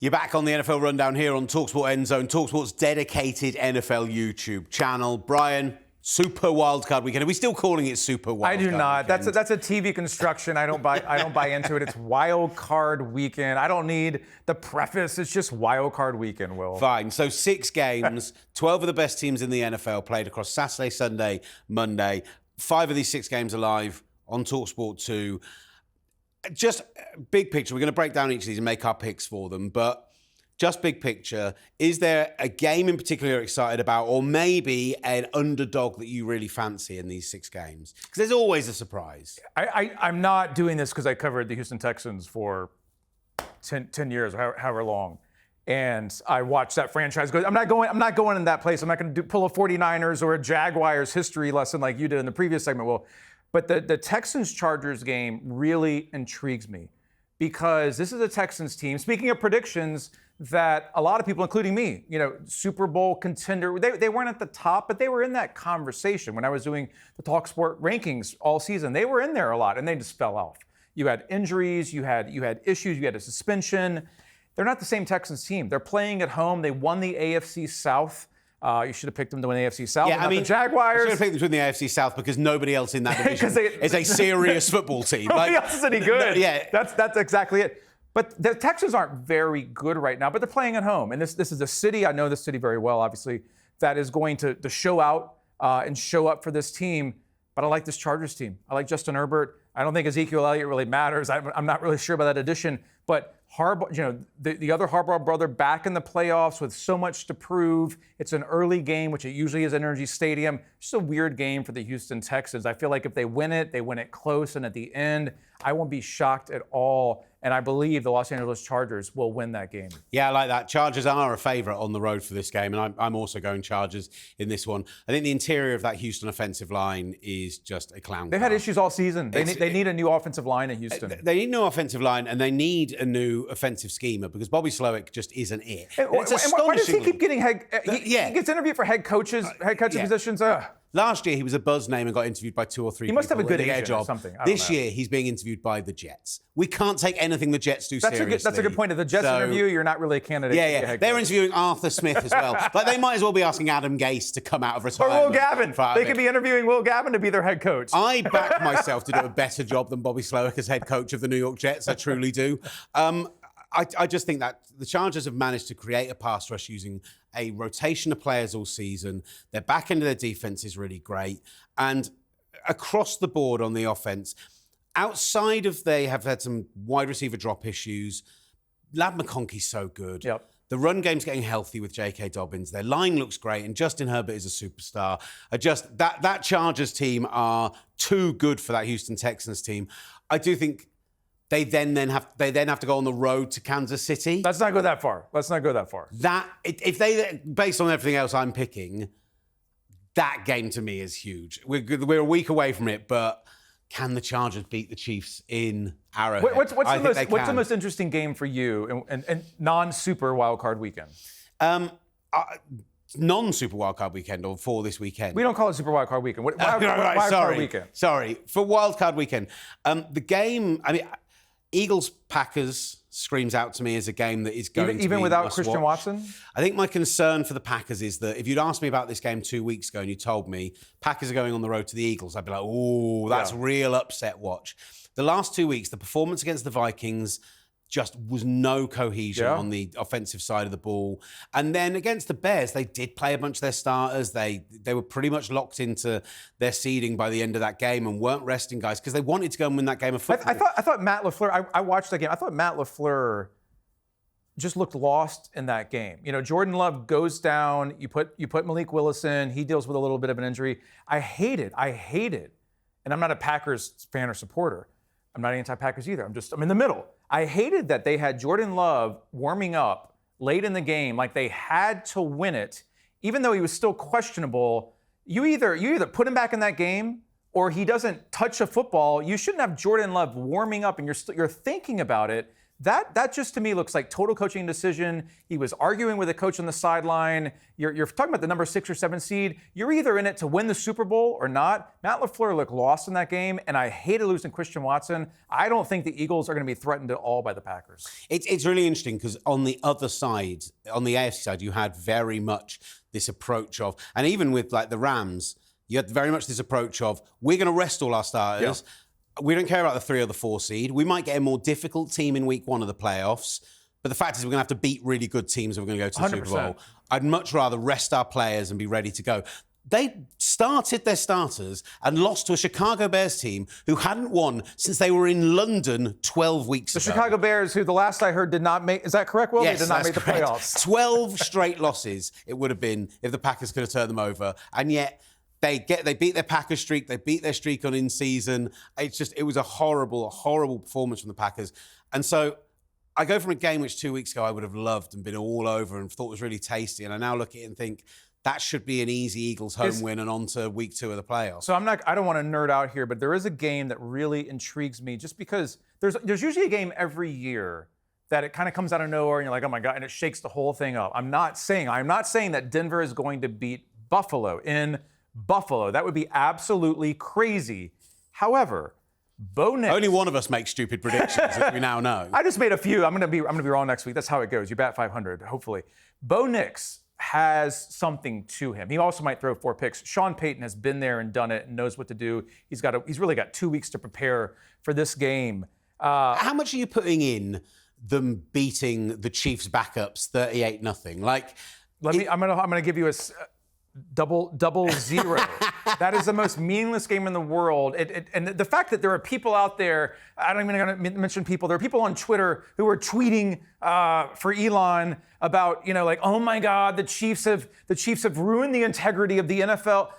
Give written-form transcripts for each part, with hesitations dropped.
You're back on the NFL Rundown here on talkSPORT End Zone, talkSPORT's dedicated NFL YouTube channel. Brian, Super Wildcard Weekend. Are we still calling it Super Wildcard I do not. Weekend? That's a TV construction. I don't buy into it. It's Wild Card Weekend. I don't need the preface. It's just Wild Card Weekend, Will. Fine. So 6 games, 12 of the best teams in the NFL played across Saturday, Sunday, Monday. 5 of these 6 games are live on talkSPORT 2. Just big picture, we're going to break down each of these and make our picks for them, but just big picture, is there a game in particular you're excited about, or maybe an underdog that you really fancy in these 6 games? Because there's always a surprise. I'm not doing this because I covered the Houston Texans for 10 years, however long. And I watched that franchise go. I'm not going in that place. I'm not going to pull a 49ers or a Jaguars history lesson like you did in the previous segment, Will. But the Texans-Chargers game really intrigues me because this is a Texans team, speaking of predictions, that a lot of people, including me, Super Bowl contender, they weren't at the top, but they were in that conversation. When I was doing the talkSPORT rankings all season, they were in there a lot, and they just fell off. You had injuries, you had issues, you had a suspension. They're not the same Texans team. They're playing at home. They won the AFC South. You should have picked them to win the AFC South. Yeah, the Jaguars. You should have picked them to win the AFC South because nobody else in that division is a serious football team. Nobody else is any good. Yeah, that's exactly it. But the Texans aren't very good right now, but they're playing at home. And this is a city, I know this city very well, obviously, that is going to show out and show up for this team. But I like this Chargers team. I like Justin Herbert. I don't think Ezekiel Elliott really matters. I'm not really sure about that addition. But Harbaugh, the other Harbaugh brother back in the playoffs with so much to prove. It's an early game, which it usually is at Energy Stadium. Just a weird game for the Houston Texans. I feel like if they win it close, and at the end, I won't be shocked at all. And I believe the Los Angeles Chargers will win that game. Yeah, I like that. Chargers are a favourite on the road for this game, and I'm also going Chargers in this one. I think the interior of that Houston offensive line is just a clown car. They've had issues all season. They need a new offensive line at Houston. They need a new offensive line, and they need a new offensive schemer because Bobby Slowick just isn't it. Why does he keep getting he gets interviewed for head coaching positions? Last year, he was a buzz name and got interviewed by 2 or 3 people. He must have a good agent job or something. This year, he's being interviewed by the Jets. We can't take anything the Jets do seriously. That's a good point. If the Jets interview, you're not really a candidate. Yeah. They're interviewing Arthur Smith as well. Like, they might as well be asking Adam Gase to come out of retirement. Or Will Gavin. They could be interviewing Will Gavin to be their head coach. I back myself to do a better job than Bobby Slowick as head coach of the New York Jets. I truly do. I just think that the Chargers have managed to create a pass rush using a rotation of players all season. Their back end of their defense is really great. And across the board on the offense, outside of they have had some wide receiver drop issues, Lad McConkey's so good. Yep. The run game's getting healthy with J.K. Dobbins. Their line looks great, and Justin Herbert is a superstar. That Chargers team are too good for that Houston Texans team. I do think they then have to go on the road to Kansas City. Let's not go that far. If they, based on everything else I'm picking, that game to me is huge. We're a week away from it, but can the Chargers beat the Chiefs in Arrowhead? What's the most interesting game for you in non-Super wildcard weekend? Non-Super Wildcard Weekend or for this weekend? We don't call it Super Wildcard Weekend. Wildcard Weekend. Sorry. For Wildcard Weekend. The game, Eagles-Packers screams out to me as a game that is going to be even without Christian Watson? I think my concern for the Packers is that if you'd asked me about this game 2 weeks ago and you told me Packers are going on the road to the Eagles, I'd be like, oh, that's real upset watch. The last 2 weeks, the performance against the Vikings just was no cohesion on the offensive side of the ball. And then against the Bears, they did play a bunch of their starters. They were pretty much locked into their seeding by the end of that game and weren't resting guys because they wanted to go and win that game of football. I thought Matt LaFleur, I watched that game. I thought Matt LaFleur just looked lost in that game. Jordan Love goes down. You put Malik Willis in. He deals with a little bit of an injury. I hate it. And I'm not a Packers fan or supporter. I'm not anti-Packers either. I'm in the middle. I hated that they had Jordan Love warming up late in the game like they had to win it, even though he was still questionable. You either put him back in that game or he doesn't touch a football. You shouldn't have Jordan Love warming up and you're thinking about it. That just to me looks like total coaching decision. He was arguing with a coach on the sideline. You're talking about the number 6 or 7 seed. You're either in it to win the Super Bowl or not. Matt LaFleur looked lost in that game, and I hated losing Christian Watson. I don't think the Eagles are going to be threatened at all by the Packers. It's really interesting because on the other side, on the AFC side, you had very much this approach of, and even with like the Rams, you had very much this approach of, we're going to rest all our starters. Yeah. We don't care about the 3 or the 4 seed. We might get a more difficult team in week 1 of the playoffs. But the fact is we're going to have to beat really good teams if we're going to go to the 100%. Super Bowl. I'd much rather rest our players and be ready to go. They started their starters and lost to a Chicago Bears team who hadn't won since they were in London 12 weeks ago. The Chicago Bears, who the last I heard did not make, is that correct, Will? Yes, they did not make the correct. Playoffs. 12 straight losses it would have been if the Packers could have turned them over. And yet they beat their Packers streak. They beat their streak on in-season. It was a horrible performance from the Packers. And so I go from a game which 2 weeks ago I would have loved and been all over and thought was really tasty. And I now look at it and think that should be an easy Eagles home win and on to week 2 of the playoffs. So I don't want to nerd out here, but there is a game that really intrigues me just because there's usually a game every year that it kind of comes out of nowhere and you're like, oh my God, and it shakes the whole thing up. I'm not saying that Denver is going to beat Buffalo in Buffalo. That would be absolutely crazy. However, Bo Nix. Only one of us makes stupid predictions, as we now know. I just made a few. I'm gonna be wrong next week. That's how it goes. You bat 500, hopefully. Bo Nix has something to him. He also might throw 4 picks. Sean Payton has been there and done it and knows what to do. He's really got 2 weeks to prepare for this game. How much are you putting in them beating the Chiefs backups 38-0? Like, I'm gonna give you a double zero. That is the most meaningless game in the world. And the fact that there are people out there, I don't even want to mention people, there are people on Twitter who are tweeting for Elon about, like, oh my God, the Chiefs have ruined the integrity of the NFL.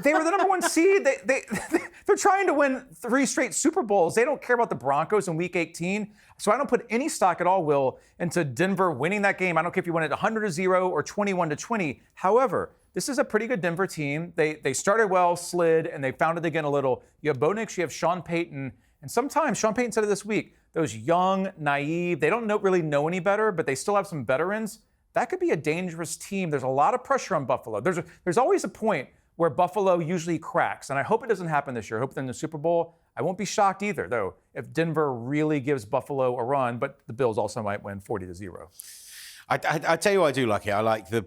They were the number 1 seed. They're trying to win 3 straight Super Bowls. They don't care about the Broncos in Week 18. So I don't put any stock at all, Will, into Denver winning that game. I don't care if you win it 100-0 or 21-20. However, this is a pretty good Denver team. They started well, slid, and they found it again a little. You have Bo Nix, you have Sean Payton, and sometimes, Sean Payton said it this week, those young, naive, they don't really know any better, but they still have some veterans. That could be a dangerous team. There's a lot of pressure on Buffalo. There's always a point where Buffalo usually cracks, and I hope it doesn't happen this year. I hope they're in the Super Bowl. I won't be shocked either, though, if Denver really gives Buffalo a run, but the Bills also might win 40-0. I tell you what I do like it.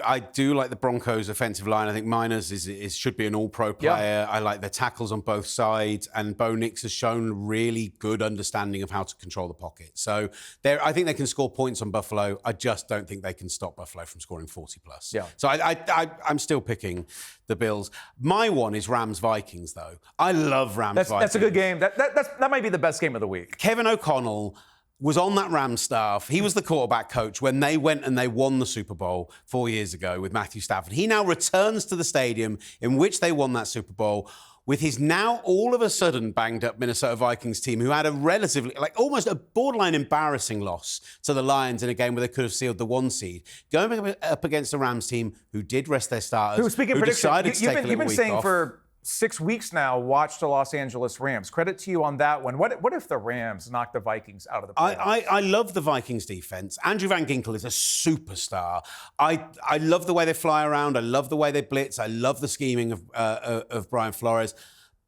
I do like the Broncos' offensive line. I think Miners should be an all-pro player. Yeah. I like the tackles on both sides, and Bo Nix has shown really good understanding of how to control the pocket. So I think they can score points on Buffalo. I just don't think they can stop Buffalo from scoring 40+. Yeah. So I'm still picking the Bills. My one is Rams-Vikings, though. I love Rams-Vikings. That's a good game. That might be the best game of the week. Kevin O'Connell was on that Rams staff. He was the quarterback coach when they went and they won the Super Bowl 4 years ago with Matthew Stafford. He now returns to the stadium in which they won that Super Bowl with his now all of a sudden banged up Minnesota Vikings team, who had a relatively, almost a borderline embarrassing loss to the Lions in a game where they could have sealed the 1 seed. Going up against a Rams team who did rest their starters, who decided to take a little week off. You've been saying for 6 weeks now, watch the Los Angeles Rams. Credit to you on that one. What if the Rams knock the Vikings out of the playoffs? I love the Vikings defense. Andrew Van Ginkel is a superstar. I love the way they fly around. I love the way they blitz. I love the scheming of Brian Flores.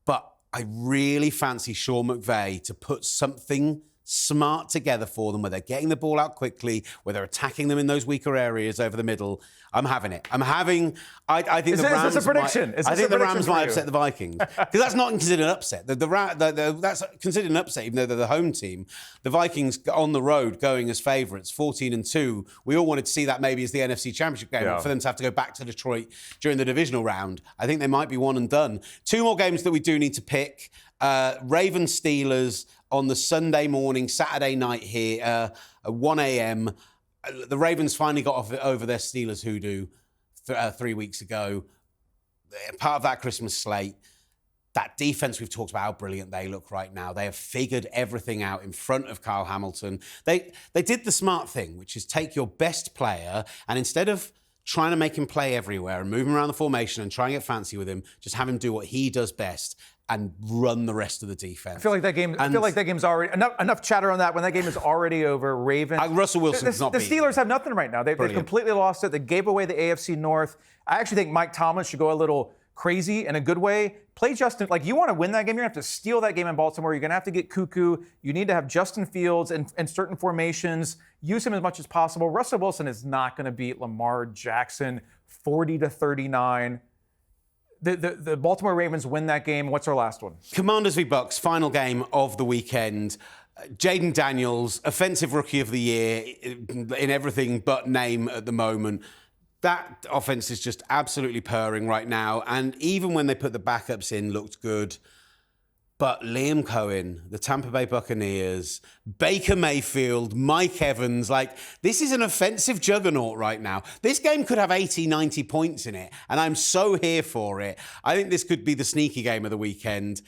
But I really fancy Sean McVay to put something smart together for them, where they're getting the ball out quickly, where they're attacking them in those weaker areas over the middle. I'm having it. I think the Rams. Is this a prediction? I think the Rams might upset the Vikings, because that's not considered an upset. That's considered an upset, even though they're the home team. The Vikings on the road going as favourites, 14-2. We all wanted to see that maybe as the NFC Championship game, for them to have to go back to Detroit during the divisional round. I think they might be one and done. 2 more games that we do need to pick. Ravens Steelers on the Sunday morning, Saturday night here at 1 a.m. The Ravens finally got over their Steelers hoodoo 3 weeks ago. Part of that Christmas slate. That defense, we've talked about how brilliant they look right now. They have figured everything out in front of Kyle Hamilton. They did the smart thing, which is take your best player and instead of trying to make him play everywhere and move him around the formation and try and get fancy with him. Just have him do what he does best and run the rest of the defense. I feel like that game's already enough chatter on that. When that game is already over, Ravens. Russell Wilson's not. The Steelers have nothing right now. They've completely lost it. They gave away the AFC North. I actually think Mike Tomlin should go a little crazy in a good way. Play Justin. Like, you want to win that game, you're gonna have to steal that game in Baltimore. You're gonna have to get cuckoo. You need to have Justin Fields in certain formations. Use him as much as possible. Russell Wilson is not gonna beat Lamar Jackson 40-39. The Baltimore Ravens win that game. What's our last one? Commanders v Bucks, final game of the weekend. Jaden Daniels, offensive rookie of the year in everything but name at the moment. That offense is just absolutely purring right now. And even when they put the backups in, looked good. But Liam Cohen, the Tampa Bay Buccaneers, Baker Mayfield, Mike Evans, like, this is an offensive juggernaut right now. This game could have 80, 90 points in it, and I'm so here for it. I think this could be the sneaky game of the weekend.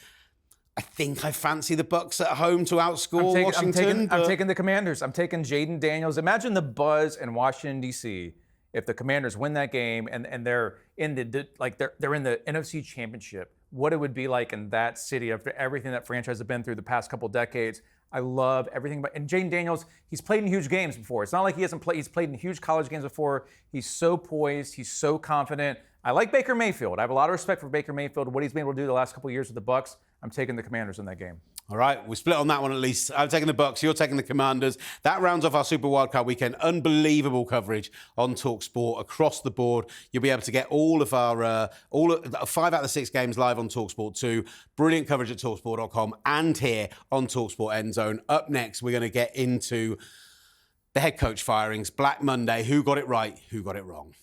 I think I fancy the Bucs at home to outscore Washington. I'm taking the Commanders. I'm taking Jaden Daniels. Imagine the buzz in Washington, D.C., if the Commanders win that game and they're in the NFC Championship. What it would be like in that city after everything that franchise has been through the past couple decades. I love everything about, and Jaden Daniels, he's played in huge games before. It's not like he hasn't played. He's played in huge college games before. He's so poised. He's so confident. I like Baker Mayfield. I have a lot of respect for Baker Mayfield, what he's been able to do the last couple of years with the Bucs. I'm taking the Commanders in that game. All right, we split on that one at least. I'm taking the Bucs, you're taking the Commanders. That rounds off our Super Wildcard weekend. Unbelievable coverage on talkSPORT across the board. You'll be able to get all of our 5 out of the 6 games live on talkSPORT 2. Brilliant coverage at talksport.com and here on talkSPORT Endzone. Up next, we're going to get into the head coach firings, Black Monday. Who got it right? Who got it wrong?